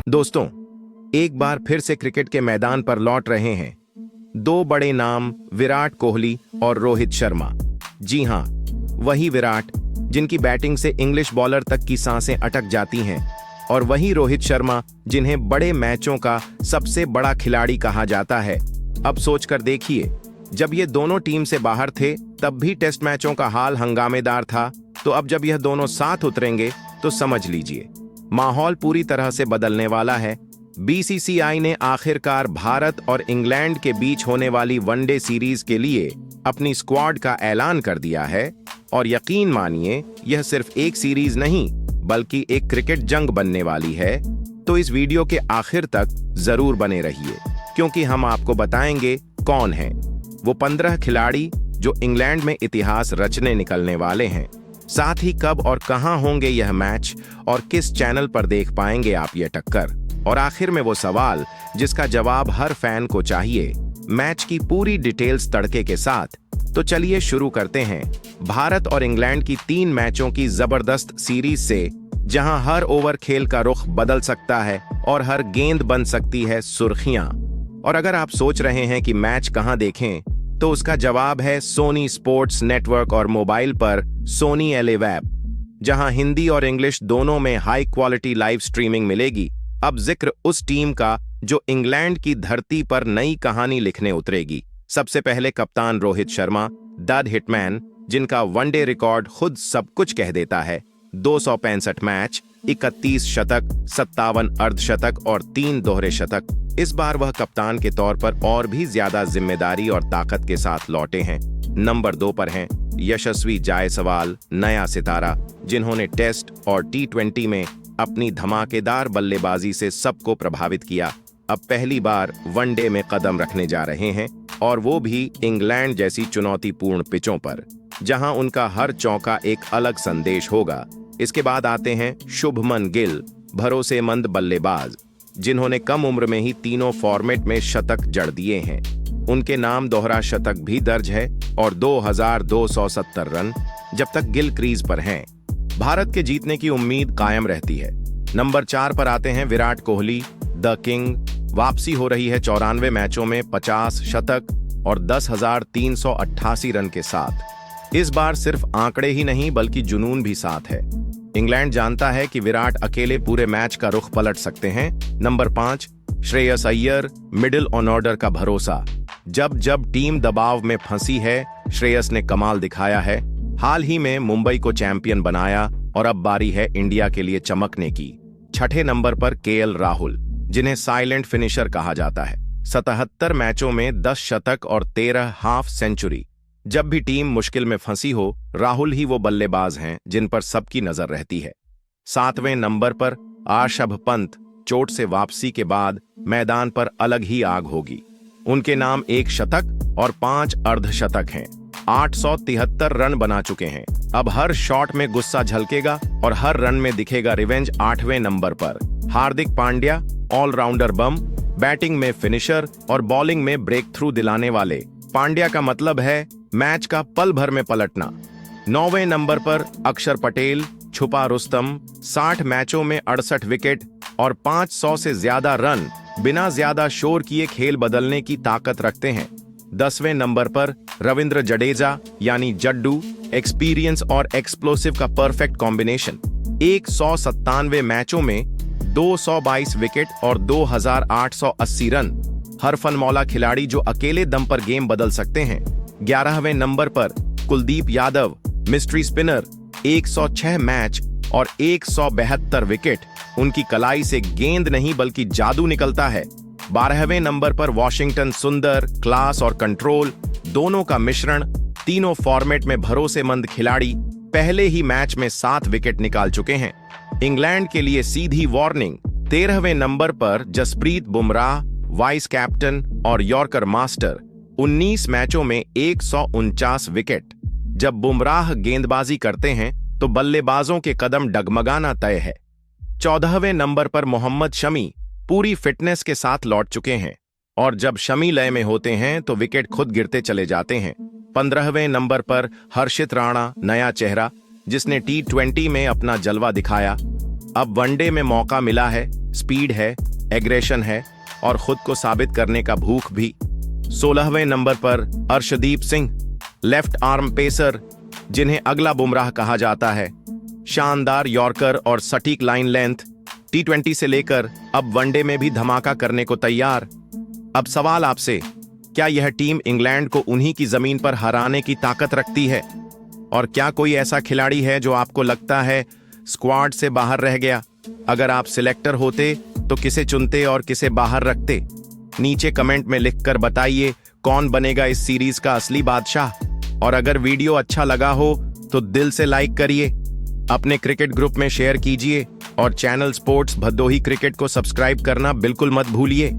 दोस्तों, एक बार फिर से क्रिकेट के मैदान पर लौट रहे हैं दो बड़े नाम, विराट कोहली और रोहित शर्मा। जी हां, वही विराट जिनकी बैटिंग से इंग्लिश बॉलर तक की सांसें अटक जाती हैं, और वही रोहित शर्मा जिन्हें बड़े मैचों का सबसे बड़ा खिलाड़ी कहा जाता है। अब सोचकर देखिए, जब ये दोनों टीम से बाहर थे तब भी टेस्ट मैचों का हाल हंगामेदार था, तो अब जब यह दोनों साथ उतरेंगे तो समझ लीजिए माहौल पूरी तरह से बदलने वाला है। बीसीसीआई ने आखिरकार भारत और इंग्लैंड के बीच होने वाली वनडे सीरीज के लिए अपनी स्क्वाड का ऐलान कर दिया है, और यकीन मानिए यह सिर्फ एक सीरीज नहीं बल्कि एक क्रिकेट जंग बनने वाली है। तो इस वीडियो के आखिर तक जरूर बने रहिए, क्योंकि हम आपको बताएंगे कौन है वो 15 खिलाड़ी जो इंग्लैंड में इतिहास रचने निकलने वाले हैं। साथ ही कब और कहां होंगे यह मैच और किस चैनल पर देख पाएंगे आप ये टक्कर, और आखिर में वो सवाल जिसका जवाब हर फैन को चाहिए, मैच की पूरी डिटेल्स तड़के के साथ। तो चलिए शुरू करते हैं भारत और इंग्लैंड की 3 मैचों की जबरदस्त सीरीज से, जहां हर ओवर खेल का रुख बदल सकता है और हर गेंद बन सकती है सुर्खियां। और अगर आप सोच रहे हैं कि मैच कहां देखें, तो उसका जवाब है सोनी स्पोर्ट्स नेटवर्क और मोबाइल पर सोनी LA ऐप, जहां हिंदी और इंग्लिश दोनों में हाई क्वालिटी लाइव स्ट्रीमिंग मिलेगी। अब जिक्र उस टीम का जो इंग्लैंड की धरती पर नई कहानी लिखने उतरेगी। सबसे पहले कप्तान रोहित शर्मा, डड हिटमैन, जिनका वनडे रिकॉर्ड खुद सब कुछ कह देता है। 265 मैच, 31 शतक, 57 अर्धशतक और 3 दोहरे शतक। इस बार वह कप्तान के तौर पर और भी ज्यादा जिम्मेदारी और ताकत के साथ लौटे हैं। नंबर 2 पर हैं यशस्वी जायसवाल, नया सितारा, जिन्होंने टेस्ट और T20 में अपनी धमाकेदार बल्लेबाजी से सबको प्रभावित किया। अब पहली बार वनडे में कदम रखने जा रहे हैं, और वो भी इंग्लैंड जैसी चुनौतीपूर्ण पिचों पर, जहां उनका हर चौका एक अलग संदेश होगा। इसके बाद आते हैं शुभमन गिल, भरोसेमंद बल्लेबाज, जिन्होंने कम उम्र में ही तीनों फॉर्मेट में शतक जड़ दिए हैं। उनके नाम दोहरा शतक भी दर्ज है और 2270 रन जब तक गिल क्रीज पर हैं। भारत के जीतने की उम्मीद कायम रहती है। नंबर 4 पर आते हैं विराट कोहली, द किंग। वापसी हो रही है 94 मैचों में 50 शतक और 10,388 रन के साथ। इस बार सिर्फ आंकड़े ही नहीं बल्कि जुनून भी साथ है। इंग्लैंड जानता है कि विराट अकेले पूरे मैच का रुख पलट सकते हैं। Number 5, Shreyas Iyer, middle order का भरोसा। जब जब टीम दबाव में फंसी है, श्रेयस ने कमाल दिखाया है। हाल ही में मुंबई को चैंपियन बनाया, और अब बारी है इंडिया के लिए चमकने की। 6ठे नंबर पर KL राहुल, जिन्हें साइलेंट फिनिशर कहा जाता है। 77 मैचों में 10 शतक और 13 हाफ सेंचुरी। जब भी टीम मुश्किल में फंसी हो, राहुल ही वो बल्लेबाज हैं जिन पर सबकी नजर रहती है। 7वें नंबर पर ऋषभ पंत, चोट से वापसी के बाद मैदान पर अलग ही आग होगी। उनके नाम 1 शतक और 5 अर्धशतक हैं। 873 रन बना चुके हैं। अब हर शॉट में गुस्सा झलकेगा और हर रन में दिखेगा रिवेंज। 8वें नंबर पर हार्दिक पांड्या, ऑलराउंडर बम, बैटिंग में फिनिशर और बॉलिंग में ब्रेक थ्रू दिलाने वाले। पांड्या का मतलब है मैच का पल भर में पलटना। 9वें नंबर पर अक्षर पटेल, छुपा रुस्तम, 60 मैचों में 68 विकेट और 500 से ज्यादा रन, बिना ज्यादा शोर किए खेल बदलने की ताकत रखते हैं। 10वें नंबर पर रविंद्र जडेजा यानी जड्डू, एक्सपीरियंस और एक्सप्लोसिव का परफेक्ट कॉम्बिनेशन। 197 मैचों में 222 विकेट और 2880 रन। हरफन मौला खिलाड़ी जो अकेले दम पर गेम बदल सकते हैं। 11वें नंबर पर Kuldeep Yadav, mystery spinner, 106 match और 172 विकेट। उनकी कलाई से गेंद नहीं बल्कि जादू निकलता है। 12वें नंबर पर वॉशिंगटन सुंदर, क्लास और कंट्रोल दोनों का मिश्रण। तीनों फॉर्मेट में भरोसेमंद खिलाड़ी, पहले ही मैच में 7 विकेट निकाल चुके हैं। इंग्लैंड के लिए सीधी वार्निंग। 13वें नंबर पर जसप्रीत बुमराह, वाइस कैप्टन और यॉर्कर मास्टर, 19 मैचों में 149 विकेट। जब बुमराह गेंदबाजी करते हैं तो बल्लेबाजों के कदम डगमगाना तय है। 14वें नंबर पर मोहम्मद शमी पूरी फिटनेस के साथ लौट चुके हैं, और जब शमी लय में होते हैं तो विकेट खुद गिरते चले जाते हैं। 15वें नंबर पर हर्षित राणा, नया चेहरा, जिसने T20 में अपना जलवा दिखाया। अब वनडे में मौका मिला है, स्पीड है, एग्रेशन है और खुद को साबित करने का भूख भी। 16वें नंबर पर Arshdeep Singh, left arm pacer, जिन्हें अगला बुमराह कहा जाता है। शानदार यॉर्कर और सटीक लाइन लेंथ, T20 से लेकर अब वनडे में भी धमाका करने को तैयार। अब सवाल आपसे, क्या यह टीम इंग्लैंड को उन्हीं की जमीन पर हराने की ताकत रखती है? और क्या कोई ऐसा खिलाड़ी है जो आपको लगता है स्क्वाड से बाहर रह गया? अगर आप सिलेक्टर होते तो किसे चुनते और किसे बाहर रखते? नीचे कमेंट में लिखकर बताइए कौन बनेगा इस सीरीज का असली बादशाह। और अगर वीडियो अच्छा लगा हो तो दिल से लाइक करिए, अपने क्रिकेट ग्रुप में शेयर कीजिए और चैनल स्पोर्ट्स भदोही क्रिकेट को सब्सक्राइब करना बिल्कुल मत भूलिए।